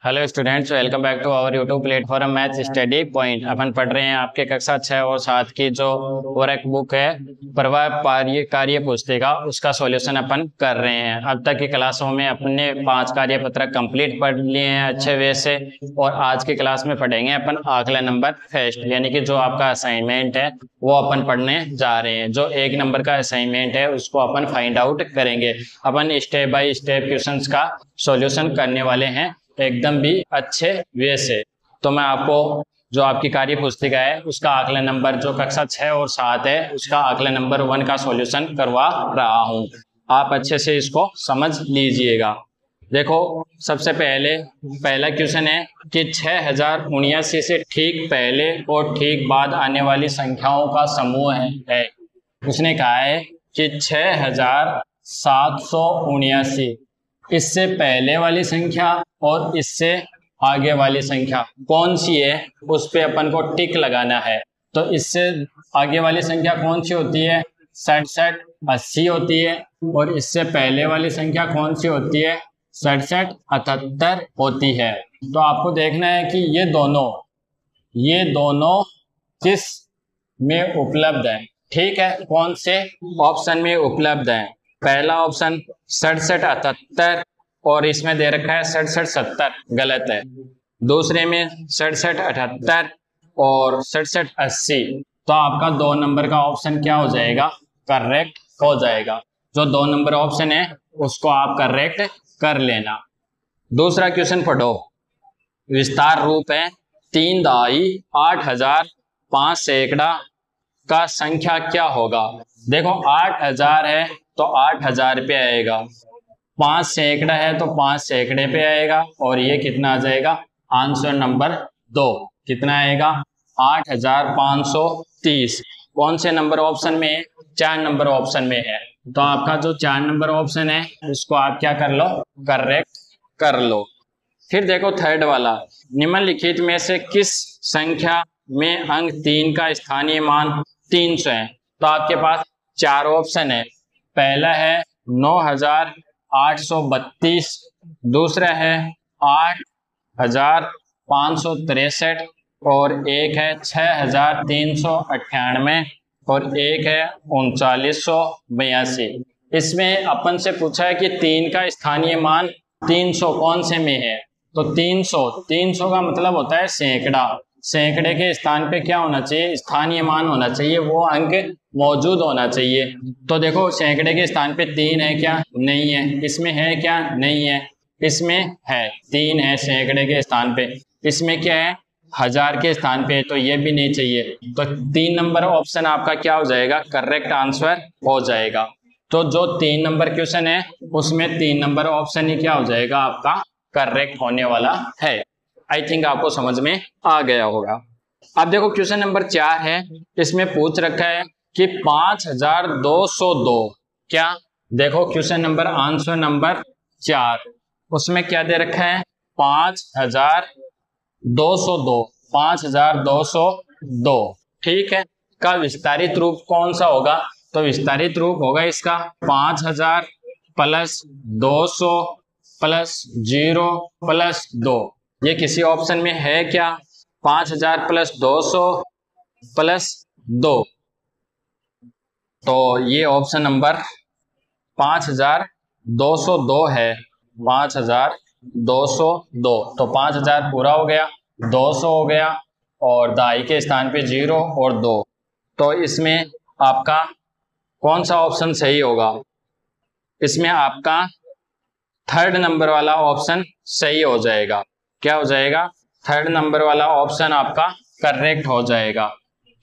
Hello students, welcome back to our YouTube platform math study point. अपन पढ़ रहे हैं आपके कक्षा 6 और 7 की जो वर्क बुक है प्रवाह कार्य पुस्तिका, उसका सॉल्यूशन अपन कर रहे हैं। अब तक की क्लासों में अपने 5 कार्य पत्रक कंप्लीट पढ़ लिए हैं अच्छे वे से, और आज की क्लास में पढ़ेंगे अपन आंकड़ा नंबर फर्स्ट, यानी कि जो आपका असाइनमेंट है वो अपन पढ़ने जा रहे हैं। जो 1 नंबर का असाइनमेंट है उसको अपन फाइंड आउट करेंगे। अपन स्टेप बाय स्टेप क्वेश्चंस का सॉल्यूशन करने वाले हैं एकदम भी अच्छे वे से। तो मैं आपको जो आपकी कार्य पुस्तिका है उसका आंकड़ा नंबर जो कक्षा 6 और 7 है उसका आंकड़ा नंबर 1 का सॉल्यूशन करवा रहा हूं। आप अच्छे से इसको समझ लीजिएगा। देखो, सबसे पहला क्वेश्चन है कि 6079 से ठीक पहले और ठीक बाद आने वाली संख्याओं का समूह है। उसने कहा है कि 6779 इससे पहले वाली संख्या और इससे आगे वाली संख्या कौन सी है, उस पे अपन को टिक लगाना है। तो इससे आगे वाली संख्या कौन सी होती है? 6780 होती है। और इससे पहले वाली संख्या कौन सी होती है? 6778 होती है। तो आपको देखना है कि ये दोनों किस में उपलब्ध है। ठीक है, कौन से ऑप्शन में उपलब्ध है? पहला ऑप्शन 6778 और इसमें दे रखा है 6770, गलत है। दूसरे में 6778 और 6780। तो आपका 2 नंबर का ऑप्शन क्या हो जाएगा? करेक्ट हो जाएगा। जो 2 नंबर ऑप्शन है उसको आप करेक्ट कर लेना। दूसरा क्वेश्चन पढ़ो। विस्तार रूप है 3 दहाई 8005 सैकड़ा का संख्या क्या होगा? देखो, 8000 है तो 8000 पे आएगा, 5 सैकड़ा है तो 5 सैकड़े पे आएगा, और ये कितना आ जाएगा? आंसर नंबर 2 कितना आएगा? 8530। कौन से नंबर ऑप्शन में है? 4 नंबर ऑप्शन में है। तो आपका जो 4 नंबर ऑप्शन है उसको आप क्या कर लो? करेक्ट कर लो। फिर देखो थर्ड वाला, निम्नलिखित में से किस संख्या में अंक 3 का स्थानीय मान 300 है? तो आपके पास 4 ऑप्शन है। पहला है 9832, दूसरा है 8563, और एक है 6398, और एक है 3982। इसमें अपन से पूछा है कि 3 का स्थानीय मान 300 कौन से में है? तो 300 का मतलब होता है सैकड़ा। सैकड़े के स्थान पे क्या होना चाहिए? स्थानीय मान होना चाहिए, वो अंक मौजूद होना चाहिए। तो देखो, सैकड़े के स्थान पे 3 है क्या? नहीं है। इसमें है क्या? नहीं है। इसमें है, 3 है सैकड़े के स्थान पे। इसमें क्या है? 1000 के स्थान पे, तो ये भी नहीं चाहिए। तो 3 नंबर ऑप्शन आपका क्या हो जाएगा? करेक्ट आंसर हो जाएगा। तो जो 3 नंबर क्वेश्चन है उसमें 3 नंबर ऑप्शन ही क्या हो जाएगा? आपका करेक्ट होने वाला है। आई थिंक आपको समझ में आ गया होगा। अब देखो क्वेश्चन नंबर 4 है। इसमें पूछ रखा है कि 5202 क्या? देखो क्वेश्चन नंबर आंसर नंबर 4, उसमें क्या दे रखा है? 5202 ठीक है। का विस्तारित रूप कौन सा होगा? तो विस्तारित रूप होगा इसका 5000 प्लस 200 प्लस 0 प्लस 2। ये किसी ऑप्शन में है क्या? 5000 प्लस 200 प्लस 2, तो ये ऑप्शन नंबर 5202 है। 5202, तो 5000 पूरा हो गया, 200 हो गया, और दाई के स्थान पे 0 और 2। तो इसमें आपका कौन सा ऑप्शन सही होगा? इसमें आपका थर्ड नंबर वाला ऑप्शन सही हो जाएगा। क्या हो जाएगा? थर्ड नंबर वाला ऑप्शन आपका करेक्ट हो जाएगा।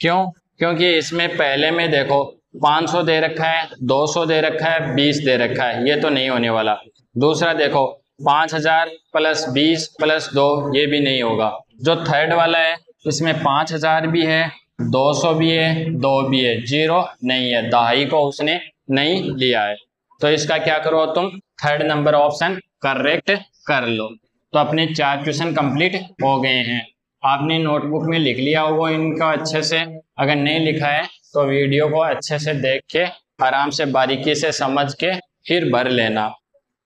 क्यों? क्योंकि इसमें पहले में देखो 500 दे रखा है, 200 दे रखा है, 20 दे रखा है, ये तो नहीं होने वाला। दूसरा देखो 5000 प्लस 20 प्लस 2, ये भी नहीं होगा। जो थर्ड वाला है इसमें 5000 भी है, 200 भी है, 2 भी है, 0 नहीं है, दहाई को उसने नहीं लिया है। तो इसका क्या करो तुम? थर्ड नंबर ऑप्शन करेक्ट कर लो। तो अपने 4 क्वेश्चन कंप्लीट हो गए हैं। आपने नोटबुक में लिख लिया होगा इनका अच्छे से। अगर नहीं लिखा है तो वीडियो को अच्छे से देख के आराम से बारीकी से समझ के फिर भर लेना।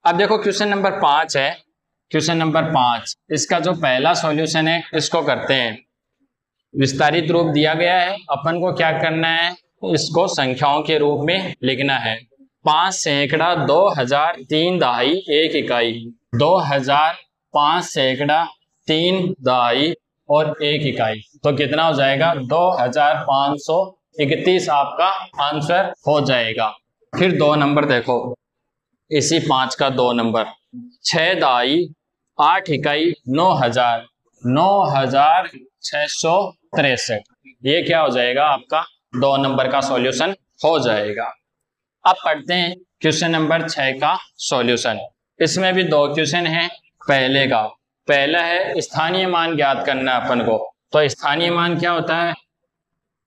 अब देखो क्वेश्चन नंबर 5 है क्वेश्चन नंबर 5, इसका जो पहला सॉल्यूशन है इसको करते हैं। विस्तारित रूप दिया गया है, अपन को क्या करना है, इसको संख्याओं के रूप में लिखना है। 5 सैकड़ा 2000 3 दहाई 1 इकाई, 2000 5 सैकड़ा 3 दहाई और 1 इकाई, तो कितना हो जाएगा 2531 आपका आंसर हो जाएगा। फिर 2 नंबर देखो, इसी 5 का 2 नंबर, 6 दहाई 8 इकाई 9000, 9663, ये क्या हो जाएगा आपका 2 नंबर का सॉल्यूशन हो जाएगा। अब पढ़ते हैं क्वेश्चन नंबर 6 का सॉल्यूशन। इसमें भी 2 क्वेश्चन हैं। पहला है स्थानीय मान ज्ञात करना है अपन को। तो स्थानीय मान क्या होता है,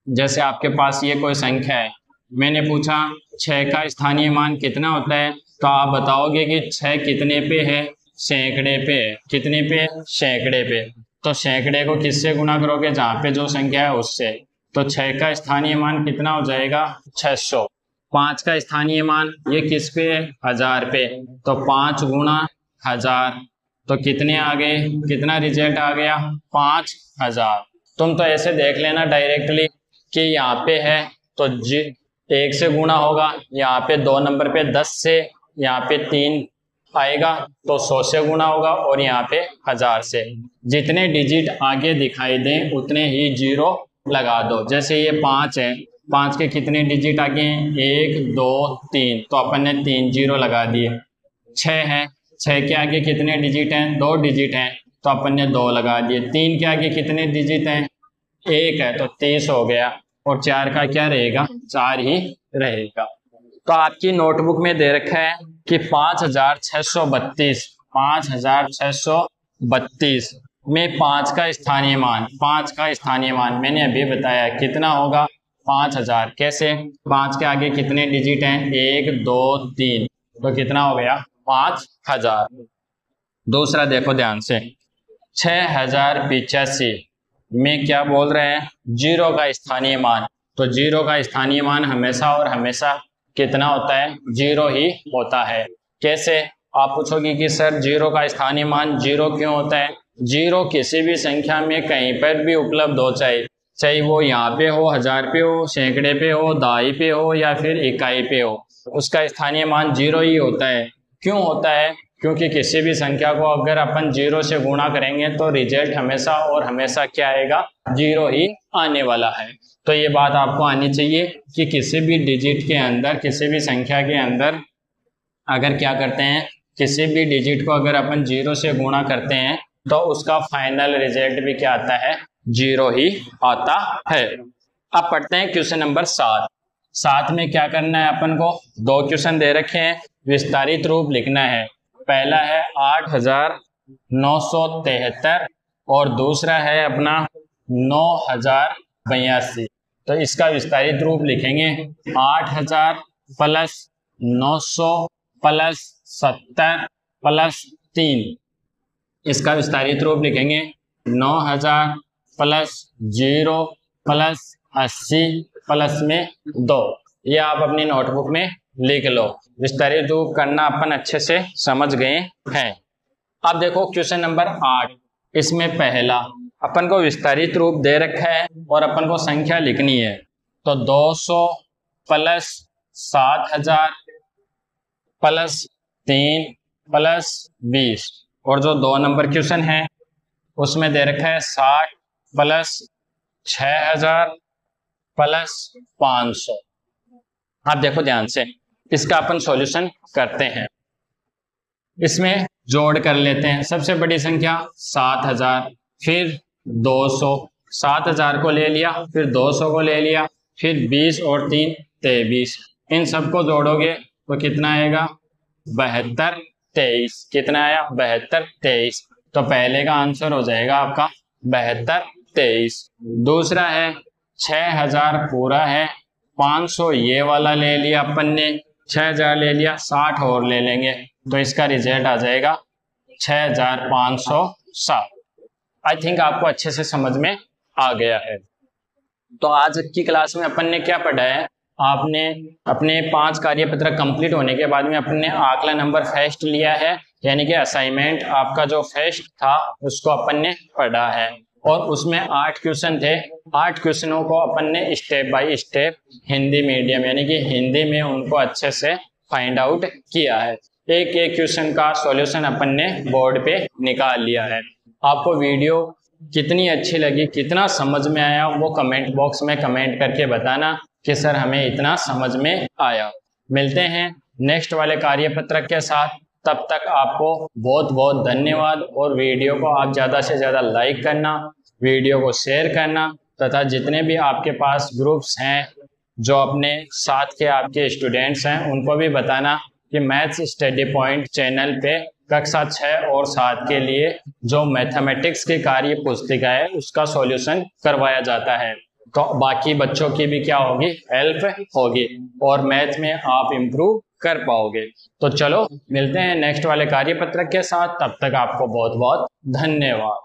जैसे आपके पास ये कोई संख्या है, मैंने पूछा 6 का स्थानीय मान कितना होता है, तो आप बताओगे कि 6 कितने पे है, सैकड़े पे है। कितने पे? सैकड़े पे। तो सैकड़े को किससे गुणा करोगे, जहाँ पे जो संख्या है उससे। तो 6 का स्थानीय मान कितना हो जाएगा 600। 5 का स्थानीय मान ये किस पे है, 1000 पे, तो 5 गुणा 1000, तो कितने आ गए, कितना रिजल्ट आ गया 5000। तुम तो ऐसे देख लेना डायरेक्टली कि यहाँ पे है तो 1 से गुणा होगा, यहाँ पे 2 नंबर पे 10 से, यहाँ पे 3 आएगा तो 100 से गुणा होगा, और यहाँ पे 1000 से। जितने डिजिट आगे दिखाई दें उतने ही 0 लगा दो। जैसे ये 5 है, 5 के कितने डिजिट आगे हैं, 1 2 3, तो अपन ने 3 0 लगा दिए। 6 है, 6 के आगे कितने डिजिट हैं, 2 डिजिट हैं, तो अपन ने 2 लगा दिए। 3 के आगे कितने डिजिट हैं, 1 है, तो 30 हो गया, और 4 का क्या रहेगा, 4 ही रहेगा। तो आपकी नोटबुक में दे रखा है कि 5632 में 5 का स्थानीय मान, 5 का स्थानीय मान मैंने अभी बताया कितना होगा 5000। कैसे, 5 के आगे कितने डिजिट हैं, 1 2 3, तो कितना हो गया 5000। दूसरा देखो ध्यान से, 6085 में क्या बोल रहे हैं, 0 का स्थानीय मान। तो 0 का स्थानीय मान हमेशा और हमेशा कितना होता है, 0 ही होता है। कैसे, आप पूछोगे कि सर 0 का स्थानीय मान 0 क्यों होता है। 0 किसी भी संख्या में कहीं पर भी उपलब्ध हो, चाहे वो यहाँ पे हो, 1000 पे हो, सैकड़े पे हो, दहाई पे हो, या फिर इकाई पे हो, उसका स्थानीय मान 0 ही होता है। क्यों होता है, क्योंकि किसी भी संख्या को अगर अपन 0 से गुणा करेंगे तो रिजल्ट हमेशा और हमेशा क्या आएगा, 0 ही आने वाला है। तो ये बात आपको आनी चाहिए कि किसी भी डिजिट के अंदर, किसी भी संख्या के अंदर अगर क्या करते हैं, किसी भी डिजिट को अगर अपन 0 से गुणा करते हैं तो उसका फाइनल रिजल्ट भी क्या आता है, 0 ही आता है। अब पढ़ते हैं क्वेश्चन नंबर 7 में क्या करना है अपन को, 2 क्वेश्चन दे रखे हैं, विस्तारित रूप लिखना है। पहला है 8973 और दूसरा है अपना 9082। तो इसका विस्तारित रूप लिखेंगे 8000 प्लस 900 प्लस 70 प्लस 3। इसका विस्तारित रूप लिखेंगे 9000 प्लस 0 प्लस 80 प्लस में 2। ये आप अपनी नोटबुक में लिख लो। विस्तारित रूप करना अपन अच्छे से समझ गए हैं। अब देखो क्वेश्चन नंबर 8, इसमें पहला अपन को विस्तारित रूप दे रखा है और अपन को संख्या लिखनी है। तो 200 प्लस 7000 प्लस 3 प्लस 20, और जो 2 नंबर क्वेश्चन है उसमें दे रखा है 60 प्लस 6000 प्लस 500। आप देखो ध्यान से, इसका अपन सॉल्यूशन करते हैं। इसमें जोड़ कर लेते हैं। सबसे बड़ी संख्या 7000, फिर 200, 7000 को ले लिया, फिर 200 को ले लिया, फिर 20 और 3 23। इन सबको जोड़ोगे तो कितना आएगा 72 23। कितना आया 72 23। तो पहले का आंसर हो जाएगा आपका 72 23। दूसरा है 6000 पूरा है, 500 ये वाला ले लिया अपन ने, 6000 ले लिया, 60 और ले लेंगे, तो इसका रिजल्ट आ जाएगा 6507। आई थिंक आपको अच्छे से समझ में आ गया है। तो आज की क्लास में अपन ने क्या पढ़ा है, आपने अपने 5 कार्यपत्र कंप्लीट होने के बाद में अपने आकलन नंबर फर्स्ट लिया है, यानी कि असाइनमेंट आपका जो फर्स्ट था उसको अपन ने पढ़ा है और उसमें 8 क्वेश्चन थे। 8 क्वेश्चनों को अपन ने step by step Hindi medium यानी कि हिंदी में उनको अच्छे से फाइंड आउट किया है। एक एक क्वेश्चन का सॉल्यूशन अपन ने बोर्ड पे निकाल लिया है। आपको वीडियो कितनी अच्छी लगी, कितना समझ में आया, वो कमेंट बॉक्स में कमेंट करके बताना कि सर हमें इतना समझ में आया। मिलते हैं नेक्स्ट वाले कार्यपत्रक के साथ, तब तक आपको बहुत बहुत धन्यवाद। और वीडियो को आप ज़्यादा से ज़्यादा लाइक करना, वीडियो को शेयर करना तथा जितने भी आपके पास ग्रुप्स हैं जो अपने साथ के आपके स्टूडेंट्स हैं उनको भी बताना कि मैथ्स स्टडी पॉइंट चैनल पे कक्षा 6 और 7 के लिए जो मैथमेटिक्स की कार्य पुस्तिका है उसका सॉल्यूशन करवाया जाता है, तो बाकी बच्चों की भी क्या होगी, हेल्प होगी और मैथ में आप इम्प्रूव कर पाओगे। तो चलो मिलते हैं नेक्स्ट वाले कार्यपत्रक के साथ, तब तक आपको बहुत बहुत धन्यवाद।